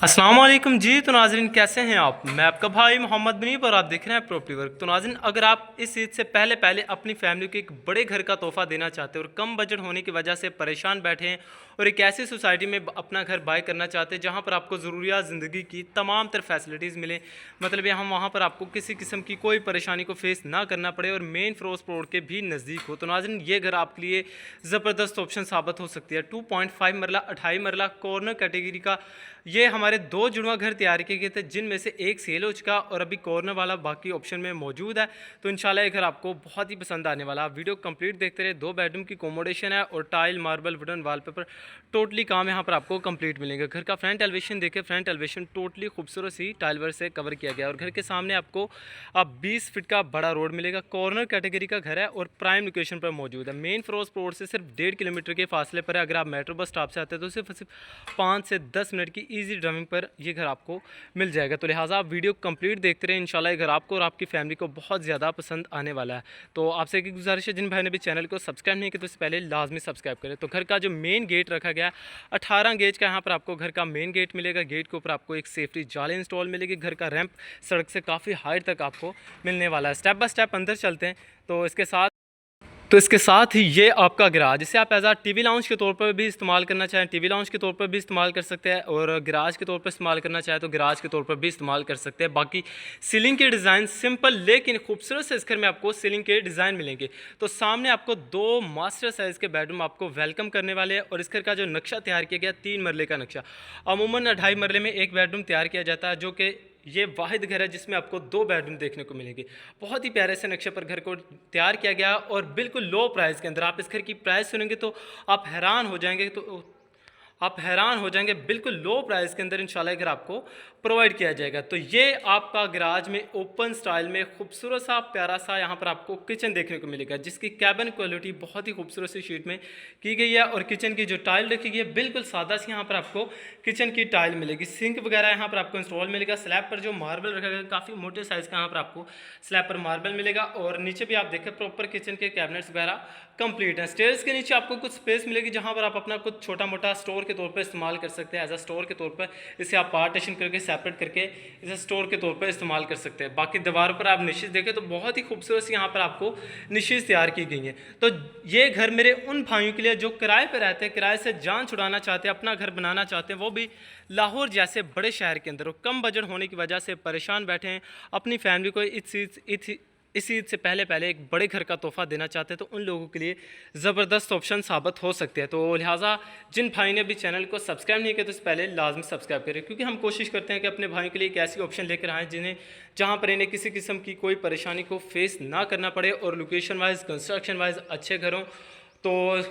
अस्सलाम वालेकुम जी। तो नाज़रीन कैसे हैं आप? मैं आपका भाई मोहम्मद मुनीब और आप देख रहे हैं प्रॉपर्टी वर्क। तो नाज़रीन अगर आप इस ईद से पहले पहले अपनी फैमिली को एक बड़े घर का तोहफ़ा देना चाहते हैं और कम बजट होने की वजह से परेशान बैठे हैं और एक ऐसी सोसाइटी में अपना घर बाय करना चाहते हैं जहां पर आपको ज़रूरियात ज़िंदगी की तमाम तर फैसिलिटीज़ मिलें, मतलब हम वहां पर आपको किसी किस्म की कोई परेशानी को फेस ना करना पड़े और मेन फिरोज रोड के भी नज़दीक हो, तो नाज़रीन ये घर आपके लिए ज़बरदस्त ऑप्शन साबित हो सकती है। 2.5 मरला 28 मरला कॉर्नर कैटेगरी का ये हमारे दो जुड़वा घर तैयार किए गए थे, जिनमें से एक सेल हो चुका और अभी कॉर्नर वाला बाकी ऑप्शन में मौजूद है। तो इंशाल्लाह ये घर आपको बहुत ही पसंद आने वाला। आप वीडियो कंप्लीट देखते रहे। 2 बेडरूम की कोमोडेशन है और tile marble wooden wallpaper totally काम यहाँ पर आपको कंप्लीट मिलेगा। घर का फ्रंट एलिवेशन देखें, फ्रंट एलिवेशन टोटली खूबसूरत सी टाइल वर्क से कवर किया गया और घर के सामने आपको अब 20 फीट का बड़ा रोड मिलेगा। कॉर्नर कैटेगरी का घर है और प्राइम लोकेशन पर मौजूद है। मेन फिरोज रोड से सिर्फ 1.5 किलोमीटर के फासले पर है। अगर आप मेट्रो बस स्टॉप से आते हैं तो सिर्फ 5 से 10 मिनट की ईजी ड्राइविंग पर ये घर आपको मिल जाएगा। तो लिहाजा आप वीडियो कंप्लीट देखते रहे। इंशाल्लाह ये घर आपको और आपकी फैमिली को बहुत ज़्यादा पसंद आने वाला है। तो आपसे एक गुजारिश है, जिन भाई ने भी चैनल को सब्सक्राइब नहीं किया तो इससे पहले लाजमी सब्सक्राइब करें। तो घर का जो मेन गेट रखा गया 18 गेज का यहाँ पर आपको घर का मेन गेट मिलेगा। गेट के ऊपर आपको एक सेफ्टी जाली इंस्टॉल मिलेगी। घर का रैंप सड़क से काफ़ी हाइट तक आपको मिलने वाला है। स्टेप बाय स्टेप अंदर चलते हैं। तो इसके साथ ही ये आपका गराज, जिसे आप एज आ टीवी लाउंज के तौर पर भी इस्तेमाल करना चाहें, टीवी लाउंज के तौर पर भी इस्तेमाल कर सकते हैं और गराज के तौर पर इस्तेमाल करना चाहें तो गराज के तौर पर भी इस्तेमाल कर सकते हैं। बाकी सीलिंग के डिज़ाइन सिंपल लेकिन खूबसूरत से इस घर में आपको सीलिंग के डिज़ाइन मिलेंगे। तो सामने आपको 2 मास्टर साइज़ के बेडरूम आपको वेलकम करने वाले हैं और इस घर का जो नक्शा तैयार किया गया 3 मरले का नक्शा। अमूमन 2.5 मरले में एक बेडरूम तैयार किया जाता है, जो कि ये वाहिद घर है जिसमें आपको 2 बेडरूम देखने को मिलेंगे। बहुत ही प्यारे से नक्शे पर घर को तैयार किया गया और बिल्कुल लो प्राइस के अंदर। आप इस घर की प्राइस सुनेंगे तो आप हैरान हो जाएंगे। बिल्कुल लो प्राइस के अंदर इंशाल्लाह घर आपको प्रोवाइड किया जाएगा। तो ये आपका गराज में ओपन स्टाइल में खूबसूरत सा प्यारा सा यहाँ पर आपको किचन देखने को मिलेगा, जिसकी कैबिन क्वालिटी बहुत ही खूबसूरत सी शीट में की गई है और किचन की जो टाइल रखी गई है बिल्कुल सादा सी यहाँ पर आपको किचन की टाइल मिलेगी। सिंक वगैरह यहाँ पर आपको इंस्टॉल मिलेगा। स्लैब पर जो मार्बल रखा गया काफ़ी मोटे साइज़ का यहाँ पर आपको स्लैब पर मार्बल मिलेगा और नीचे भी आप देखें प्रॉपर किचन के कैबिनेट्स वगैरह कंप्लीट है। स्टेयर्स के नीचे आपको कुछ स्पेस मिलेगी जहाँ पर आप अपना कुछ छोटा मोटा स्टोर के तौर पर इस्तेमाल कर सकते हैं। एज अ स्टोर के तौर पर इसे आप पार्टीशन करके सेपरेट करके इसे स्टोर के तौर पर इस्तेमाल कर सकते हैं। बाकी दीवार पर आप निशेज़ देखें तो बहुत ही खूबसूरत सी यहाँ पर आपको निशेज़ तैयार की गई हैं। तो ये घर मेरे उन भाइयों के लिए जो किराए पर रहते हैं, किराए से जान छुड़ाना चाहते हैं, अपना घर बनाना चाहते हैं, वो भी लाहौर जैसे बड़े शहर के अंदर, और कम बजट होने की वजह से परेशान बैठे हैं, अपनी फैमिली को इस ईद से पहले पहले एक बड़े घर का तोहफ़ा देना चाहते हैं, तो उन लोगों के लिए ज़बरदस्त ऑप्शन साबित हो सकते हैं। तो लिहाजा जिन भाई ने अभी चैनल को सब्सक्राइब नहीं किया तो इससे पहले लाजमी सब्सक्राइब करें, क्योंकि हम कोशिश करते हैं कि अपने भाइयों के लिए एक ऐसी ऑप्शन लेकर आएँ जहाँ पर इन्हें किसी किस्म की कोई परेशानी को फेस ना करना पड़े और लोकेशन वाइज कंस्ट्रक्शन वाइज अच्छे घर हों। तो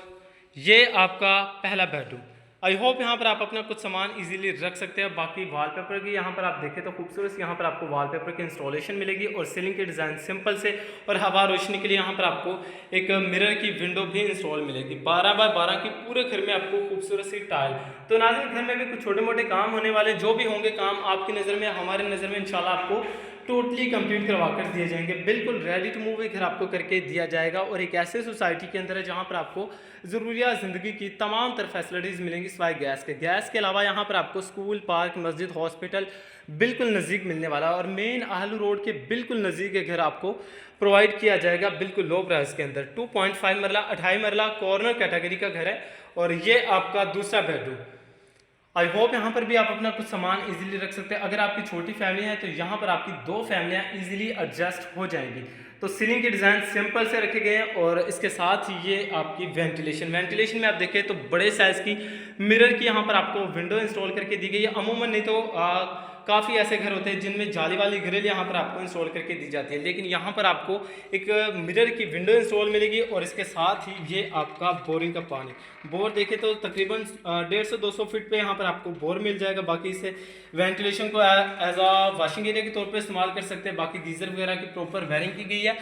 ये आपका पहला बेडरूम। आई होप यहाँ पर आप अपना कुछ सामान इजीली रख सकते हैं। बाकी वॉलपेपर की यहाँ पर आप देखें तो खूबसूरत सी यहाँ पर आपको वॉलपेपर की इंस्टॉलेशन मिलेगी और सीलिंग के डिज़ाइन सिंपल से और हवा रोशनी के लिए यहाँ पर आपको एक मिरर की विंडो भी इंस्टॉल मिलेगी। 12 बाय 12 की पूरे घर में आपको खूबसूरत सी टाइल। तो नाज़रीन घर में भी कुछ छोटे मोटे काम होने वाले, जो भी होंगे काम आपकी नज़र में हमारी नज़र में इंशाल्लाह आपको टोटली कंप्लीट करवा कर दिए जाएंगे। बिल्कुल रेडी टू मूव घर आपको करके दिया जाएगा और एक ऐसे सोसाइटी के अंदर है जहाँ पर आपको ज़रूरियात ज़िंदगी की तमाम तर फैसिलिटीज़ मिलेंगी सिवाय गैस के अलावा यहाँ पर आपको स्कूल, पार्क, मस्जिद, हॉस्पिटल बिल्कुल नज़दीक मिलने वाला और मेन आहलू रोड के बिल्कुल नज़दीक घर आपको प्रोवाइड किया जाएगा बिल्कुल लो प्राइस के अंदर। 2.5 मरला 28 मरला कॉर्नर कैटेगरी का घर है और ये आपका दूसरा बेडरूम। आई होप यहाँ पर भी आप अपना कुछ सामान इजीली रख सकते हैं। अगर आपकी छोटी फैमिली है तो यहाँ पर आपकी 2 फैमिलियाँ इजीली एडजस्ट हो जाएंगी। तो सीलिंग के डिज़ाइन सिंपल से रखे गए हैं और इसके साथ ही ये आपकी वेंटिलेशन में आप देखें तो बड़े साइज़ की मिरर की यहाँ पर आपको विंडो इंस्टॉल करके दी गई है। अमूमन नहीं तो काफ़ी ऐसे घर होते हैं जिनमें जाली वाली ग्रिल यहाँ पर आपको इंस्टॉल करके दी जाती है, लेकिन यहाँ पर आपको एक मिरर की विंडो इंस्टॉल मिलेगी और इसके साथ ही ये आपका बोरिंग का पानी। बोर देखें तो तकरीबन 150 से 200 फीट पे यहाँ पर आपको बोर मिल जाएगा। बाकी इसे वेंटिलेशन को एज आ वॉशिंग एरिया के तौर पर इस्तेमाल कर सकते हैं। बाकी गीज़र वगैरह की प्रॉपर वायरिंग की गई है।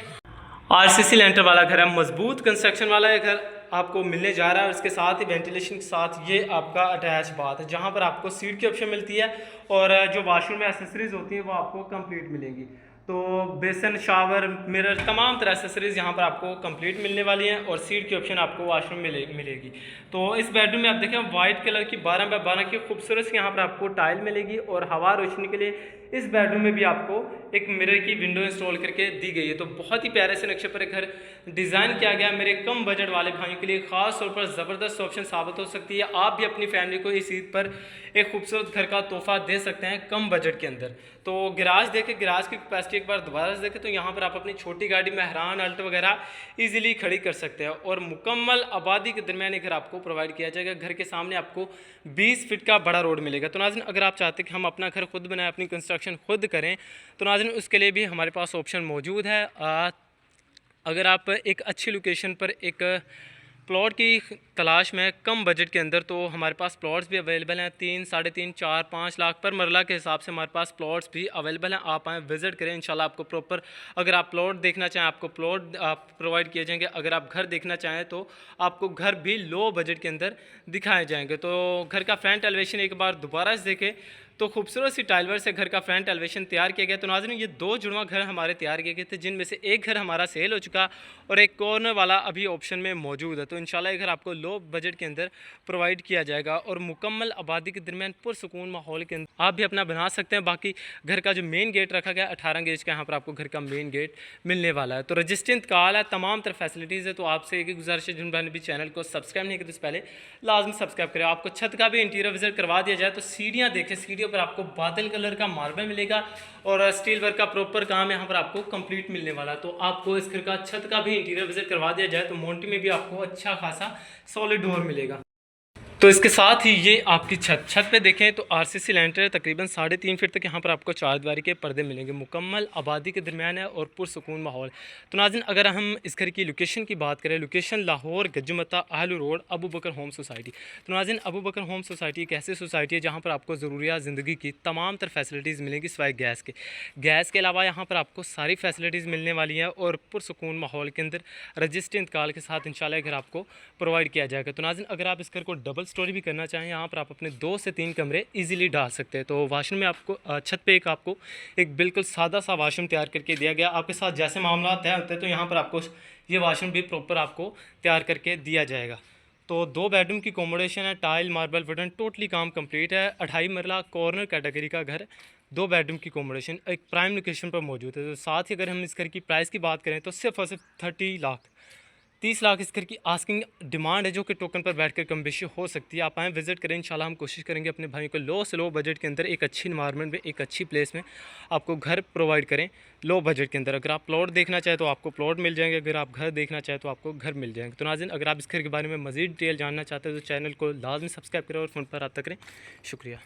आरसीसी लेंटर वाला घर है, मजबूत कंस्ट्रक्शन वाला है घर आपको मिलने जा रहा है और इसके साथ ही वेंटिलेशन के साथ ये आपका अटैच बाथ है जहाँ पर आपको सीट की ऑप्शन मिलती है और जो वाशरूम में एसेसरीज होती हैं वो आपको कंप्लीट मिलेंगी। तो बेसन, शावर, मिरर, तमाम तरह एसेसरीज़ यहाँ पर आपको कंप्लीट मिलने वाली हैं और सीट की ऑप्शन आपको वॉशरूम में मिलेगी। तो इस बेडरूम में आप देखें वाइट कलर की 12 बाय 12 की खूबसूरत सी यहाँ पर आपको टाइल मिलेगी और हवा रोशनी के लिए इस बेडरूम में भी आपको एक मिरर की विंडो इंस्टॉल करके दी गई है। तो बहुत ही प्यारे से नक्शे पर एक घर डिज़ाइन किया गया मेरे कम बजट वाले भाइयों के लिए ख़ास तौर पर ज़बरदस्त ऑप्शन साबित हो सकती है। आप भी अपनी फैमिली को इस ईद पर एक खूबसूरत घर का तोहफा दे सकते हैं कम बजट के अंदर। तो गैराज देखें, गैराज की कैपेसिटी एक बार दोबारा से देखें तो यहाँ पर आप अपनी छोटी गाड़ी मेहरान, अल्ट वगैरह इजीली खड़ी कर सकते हैं और मुकम्मल आबादी के दरमियान घर आपको प्रोवाइड किया जाएगा। घर के सामने आपको 20 फीट का बड़ा रोड मिलेगा। तो नाज़रीन, अगर आप चाहते हैं कि हम अपना घर खुद बनाएं, अपनी कंस्ट्रक्शन खुद करें, तो नाज़रीन उसके लिए भी हमारे पास ऑप्शन मौजूद है। अगर आप एक अच्छी लोकेशन पर एक प्लॉट की तलाश में कम बजट के अंदर, तो हमारे पास प्लॉट्स भी अवेलेबल हैं 3, 3.5, 4, 5 लाख पर मरला के हिसाब से हमारे पास प्लॉट्स भी अवेलेबल हैं। आप आएँ, विज़िट करें, इंशाल्लाह आपको प्रॉपर, अगर आप प्लॉट देखना चाहें आपको प्लॉट आप प्रोवाइड किए जाएंगे, अगर आप घर देखना चाहें तो आपको घर भी लो बजट के अंदर दिखाए जाएंगे। तो घर का फ्रंट एलिवेशन एक बार दोबारा से देखें तो खूबसूरत सी टाइलवर से घर का फ्रंट एलिवेशन तैयार किया गया। तो नाज़रीन, ये 2 जुड़वा घर हमारे तैयार किए गए थे, जिनमें से एक घर हमारा सेल हो चुका और एक कॉर्नर वाला अभी ऑप्शन में मौजूद है। तो इंशाल्लाह ये घर आपको लो बजट के अंदर प्रोवाइड किया जाएगा और मुकम्मल आबादी के दरमियान पुरसुकून माहौल के अंदर आप भी अपना बना सकते हैं। बाकी घर का जो मेन गेट रखा गया 18 गेज का, यहाँ पर आपको घर का मेन गेट मिलने वाला है। तो रजिस्टर इंतकाल है, तमाम तरह फैसिलिटीज़ है। तो आपसे एक ही गुजारिश है, जिन भाई ने भी चैनल को सब्सक्राइब नहीं किया तो पहले लाजमी सब्सक्राइब करें। आपको छत का भी इंटीरियर विजिट करवा दिया जाए। तो सीढ़ियाँ देखें, सीढ़ियों पर आपको बादल कलर का मार्बल मिलेगा और स्टील वर्क का प्रॉपर काम यहाँ पर आपको कंप्लीट मिलने वाला। तो आपको इस घर का छत का भी इंटीरियर विजिट करवा दिया जाए तो मोंटी में भी आपको अच्छा खासा सॉलिड डोर मिलेगा। तो इसके साथ ही ये आपकी छत पे देखें तो आरसीसी लेंटर तकरीबन 3.5 फीट तक यहाँ पर आपको 4 दीवारी के पर्दे मिलेंगे। मुकम्मल आबादी के दरमियान है और पुरसुकून माहौल। तो नाज़रीन, अगर हम इस घर की लोकेशन की बात करें, लोकेशन लाहौर गजुमता आहलू रोड अबू बकर होम सोसाइटी। तो नाज़रीन, अबू बकर होम सोसाइटी एक ऐसी सोसाइटी है जहाँ पर आपको ज़रूरियात ज़िंदगी की तमाम तर फैसिलिटीज़ मिलेंगी सिवाय गैस के अलावा यहाँ पर आपको सारी फैसिलिटीज़ मिलने वाली हैं और पुरसुकून माहौल के अंदर रजिस्टर इंतकाल के साथ इंशाल्लाह घर आपको प्रोवाइड किया जाएगा। तो नाज़रीन, अगर आप इस घर को डबल स्टोरी भी करना चाहें, यहाँ पर आप अपने 2 से 3 कमरे इजीली डाल सकते हैं। तो वाशरूम में आपको छत पे आपको एक बिल्कुल सादा सा वाशरूम तैयार करके दिया गया। आपके साथ जैसे मामला तय होते हैं तो यहाँ पर आपको ये वाशरूम भी प्रॉपर आपको तैयार करके दिया जाएगा। तो 2 बेडरूम की अकोमोडेशन है, टाइल, मार्बल, वुडन, टोटली काम कंप्लीट है। 2.5 मरला कॉर्नर कैटेगरी का घर, 2 बेडरूम की अकोमोडेशन एक प्राइम लोकेशन पर मौजूद है। तो साथ ही अगर हम इस घर की प्राइस की बात करें तो सिर्फ और सिर्फ 30 लाख इस घर की आस्किंग डिमांड है, जो कि टोकन पर बैठकर कम बेशी हो सकती है। आप आएँ, विजिट करें, इंशाल्लाह हम कोशिश करेंगे अपने भाइयों को लो से लो बजट के अंदर एक अच्छी इन्वायरमेंट में, एक अच्छी प्लेस में आपको घर प्रोवाइड करें लो बजट के अंदर। अगर आप प्लॉट देखना चाहें तो आपको प्लॉट मिल जाएंगे, अगर आप घर देखना चाहें तो आपको घर मिल जाएंगे। तो नाज़रीन, अगर आप इस घर के बारे में मज़ीद डिटेल जानना चाहते हैं तो चैनल को लाजमी सब्सक्राइब करें और फ़ोन पर रब्ता करें। शुक्रिया।